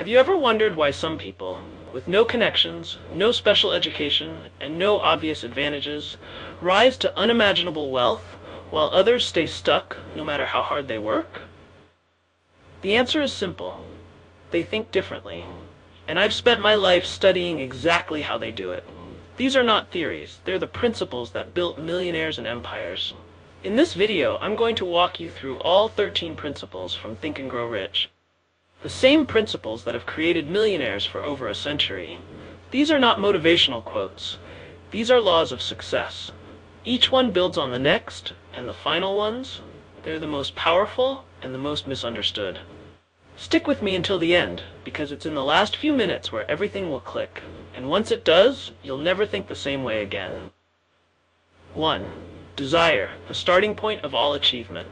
Have you ever wondered why some people, with no connections, no special education, and no obvious advantages, rise to unimaginable wealth, while others stay stuck no matter how hard they work? The answer is simple. They think differently. And I've spent my life studying exactly how they do it. These are not theories, they're the principles that built millionaires and empires. In this video, I'm going to walk you through all 13 principles from Think and Grow Rich. The same principles that have created millionaires for over a century. These are not motivational quotes. These are laws of success. Each one builds on the next, and the final ones, they're the most powerful and the most misunderstood. Stick with me until the end, because it's in the last few minutes where everything will click. And once it does, you'll never think the same way again. 1. Desire, the starting point of all achievement.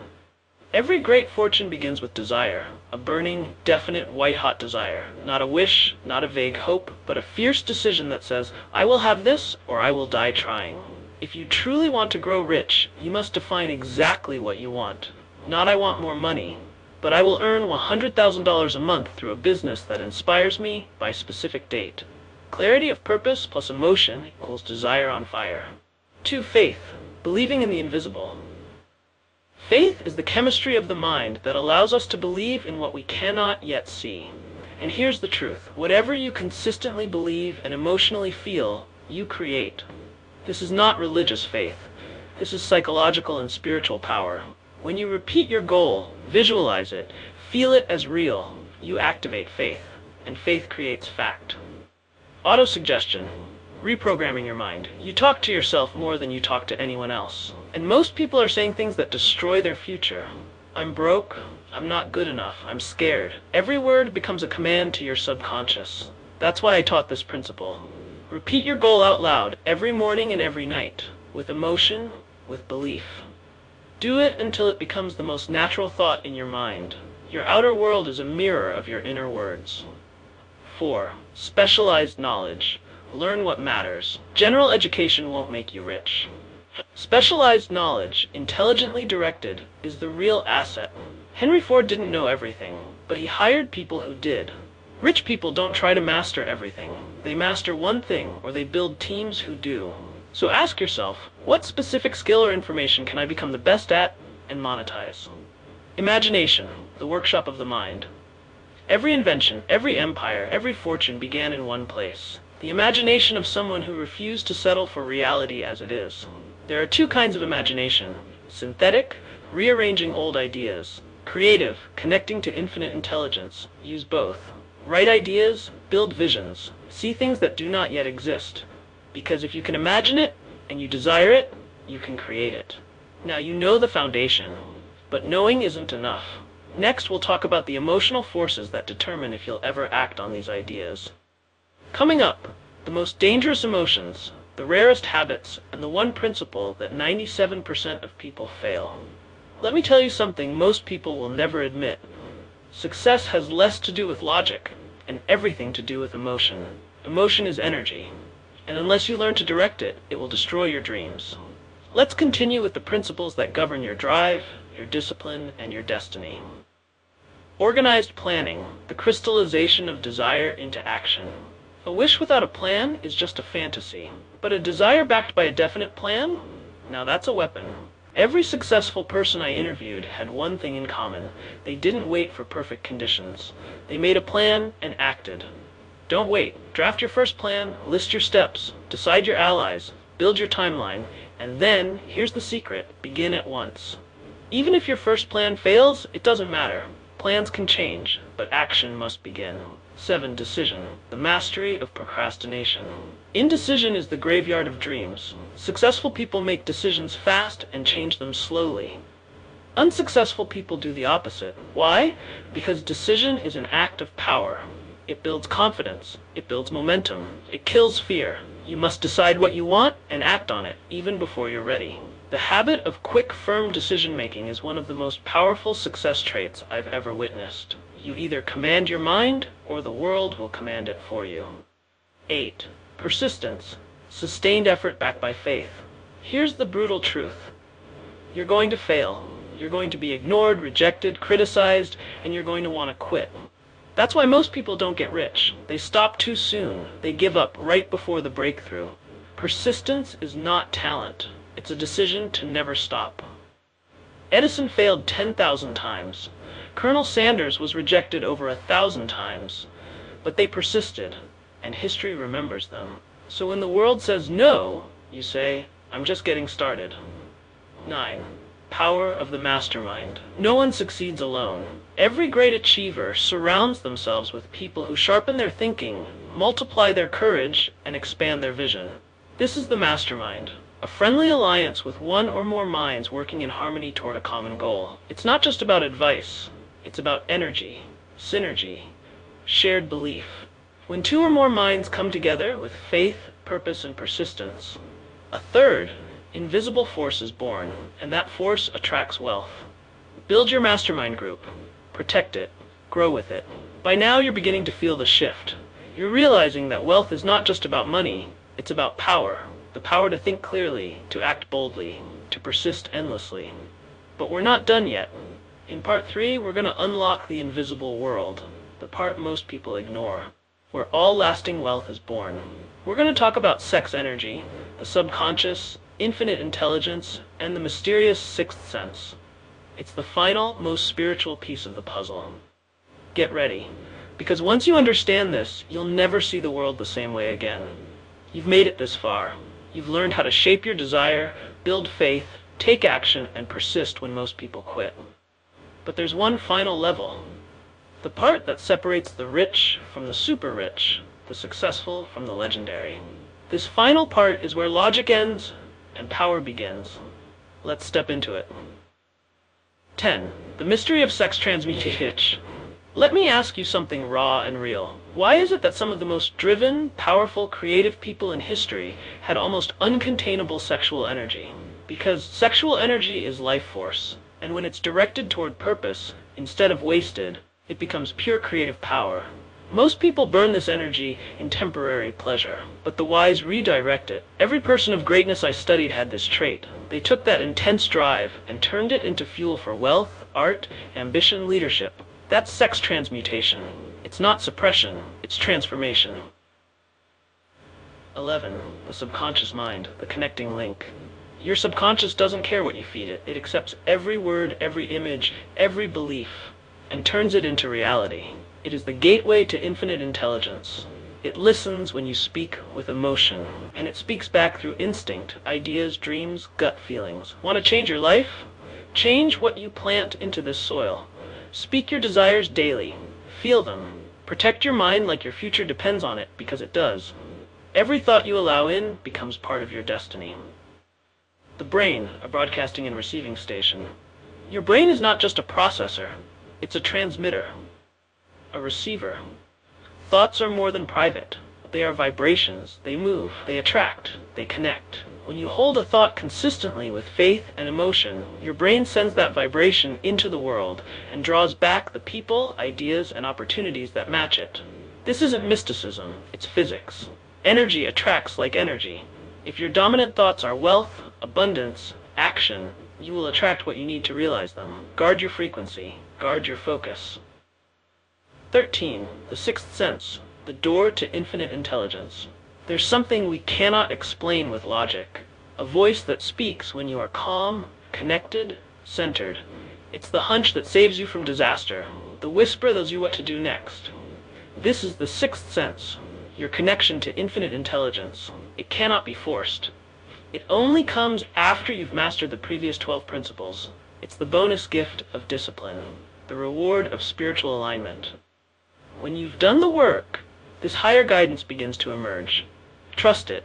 Every great fortune begins with desire, a burning, definite, white-hot desire. Not a wish, not a vague hope, but a fierce decision that says, I will have this, or I will die trying. If you truly want to grow rich, you must define exactly what you want. Not I want more money, but I will earn $100,000 a month through a business that inspires me by specific date. Clarity of purpose plus emotion equals desire on fire. 2. Faith, believing in the invisible. Faith is the chemistry of the mind that allows us to believe in what we cannot yet see. And here's the truth. Whatever you consistently believe and emotionally feel, you create. This is not religious faith. This is psychological and spiritual power. When you repeat your goal, visualize it, feel it as real, you activate faith, and faith creates fact. Autosuggestion, reprogramming your mind. You talk to yourself more than you talk to anyone else. And most people are saying things that destroy their future. I'm broke, I'm not good enough, I'm scared. Every word becomes a command to your subconscious. That's why I taught this principle. Repeat your goal out loud every morning and every night, with emotion, with belief. Do it until it becomes the most natural thought in your mind. Your outer world is a mirror of your inner words. 4. Specialized knowledge. Learn what matters. General education won't make you rich. Specialized knowledge, intelligently directed, is the real asset. Henry Ford didn't know everything, but he hired people who did. Rich people don't try to master everything. They master one thing, or they build teams who do. So ask yourself, what specific skill or information can I become the best at and monetize? Imagination, the workshop of the mind. Every invention, every empire, every fortune began in one place. The imagination of someone who refused to settle for reality as it is. There are two kinds of imagination. Synthetic, rearranging old ideas. Creative, connecting to infinite intelligence. Use both. Write ideas, build visions. See things that do not yet exist. Because if you can imagine it, and you desire it, you can create it. Now you know the foundation, but knowing isn't enough. Next we'll talk about the emotional forces that determine if you'll ever act on these ideas. Coming up, the most dangerous emotions, the rarest habits, and the one principle that 97% of people fail. Let me tell you something most people will never admit. Success has less to do with logic, and everything to do with emotion. Emotion is energy. And unless you learn to direct it, it will destroy your dreams. Let's continue with the principles that govern your drive, your discipline, and your destiny. Organized planning, the crystallization of desire into action. A wish without a plan is just a fantasy, but a desire backed by a definite plan? Now that's a weapon. Every successful person I interviewed had one thing in common. They didn't wait for perfect conditions. They made a plan and acted. Don't wait. Draft your first plan, list your steps, decide your allies, build your timeline, and then, here's the secret, begin at once. Even if your first plan fails, it doesn't matter. Plans can change, but action must begin. 7. Decision, the mastery of procrastination. Indecision is the graveyard of dreams. Successful people make decisions fast and change them slowly. Unsuccessful people do the opposite. Why? Because decision is an act of power. It builds confidence. It builds momentum. It kills fear. You must decide what you want and act on it, even before you're ready. The habit of quick, firm decision-making is one of the most powerful success traits I've ever witnessed. You either command your mind, or the world will command it for you. 8. Persistence. Sustained effort backed by faith. Here's the brutal truth. You're going to fail. You're going to be ignored, rejected, criticized, and you're going to want to quit. That's why most people don't get rich. They stop too soon. They give up right before the breakthrough. Persistence is not talent. It's a decision to never stop. Edison failed 10,000 times. Colonel Sanders was rejected over 1,000 times. But they persisted, and history remembers them. So when the world says no, you say, I'm just getting started. 9. Power of the mastermind. No one succeeds alone. Every great achiever surrounds themselves with people who sharpen their thinking, multiply their courage, and expand their vision. This is the mastermind, a friendly alliance with one or more minds working in harmony toward a common goal. It's not just about advice. It's about energy, synergy, shared belief. When two or more minds come together with faith, purpose, and persistence, a third, invisible force is born, and that force attracts wealth. Build your mastermind group. Protect it. Grow with it. By now you're beginning to feel the shift. You're realizing that wealth is not just about money, it's about power. The power to think clearly, to act boldly, to persist endlessly. But we're not done yet. In part 3, we're going to unlock the invisible world, the part most people ignore, where all lasting wealth is born. We're going to talk about sex energy, the subconscious, infinite intelligence, and the mysterious sixth sense. It's the final, most spiritual piece of the puzzle. Get ready, because once you understand this, you'll never see the world the same way again. You've made it this far. You've learned how to shape your desire, build faith, take action, and persist when most people quit. But there's one final level. The part that separates the rich from the super rich, the successful from the legendary. This final part is where logic ends and power begins. Let's step into it. 10. The mystery of sex transmutation. Let me ask you something raw and real. Why is it that some of the most driven, powerful, creative people in history had almost uncontainable sexual energy? Because sexual energy is life force, and when it's directed toward purpose, instead of wasted, it becomes pure creative power. Most people burn this energy in temporary pleasure, but the wise redirect it. Every person of greatness I studied had this trait. They took that intense drive and turned it into fuel for wealth, art, ambition, leadership. That's sex transmutation. It's not suppression, it's transformation. 11. The subconscious mind, the connecting link. Your subconscious doesn't care what you feed it. It accepts every word, every image, every belief, and turns it into reality. It is the gateway to infinite intelligence. It listens when you speak with emotion, and it speaks back through instinct, ideas, dreams, gut feelings. Want to change your life? Change what you plant into this soil. Speak your desires daily. Feel them. Protect your mind like your future depends on it, because it does. Every thought you allow in becomes part of your destiny. The brain, a broadcasting and receiving station. Your brain is not just a processor. It's a transmitter. A receiver. Thoughts are more than private. They are vibrations. They move. They attract. They connect. When you hold a thought consistently with faith and emotion, your brain sends that vibration into the world and draws back the people, ideas, and opportunities that match it. This isn't mysticism. It's physics. Energy attracts like energy. If your dominant thoughts are wealth, abundance, action, you will attract what you need to realize them. Guard your frequency. Guard your focus. 13. The sixth sense, the door to infinite intelligence. There's something we cannot explain with logic. A voice that speaks when you are calm, connected, centered. It's the hunch that saves you from disaster. The whisper that tells you what to do next. This is the sixth sense, your connection to infinite intelligence. It cannot be forced. It only comes after you've mastered the previous 12 principles. It's the bonus gift of discipline, the reward of spiritual alignment. When you've done the work, this higher guidance begins to emerge. Trust it.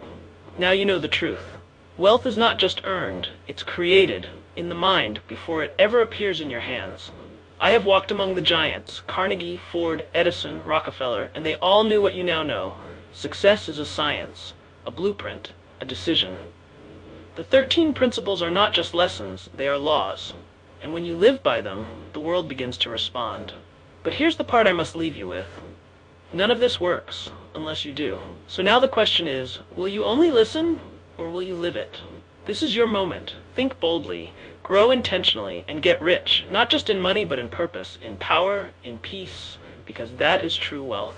Now you know the truth. Wealth is not just earned, it's created in the mind before it ever appears in your hands. I have walked among the giants, Carnegie, Ford, Edison, Rockefeller, and they all knew what you now know. Success is a science, a blueprint, a decision. The 13 principles are not just lessons, they are laws. And when you live by them, the world begins to respond. But here's the part I must leave you with. None of this works unless you do. So now the question is, will you only listen or will you live it? This is your moment. Think boldly, grow intentionally, and get rich, not just in money but in purpose, in power, in peace, because that is true wealth.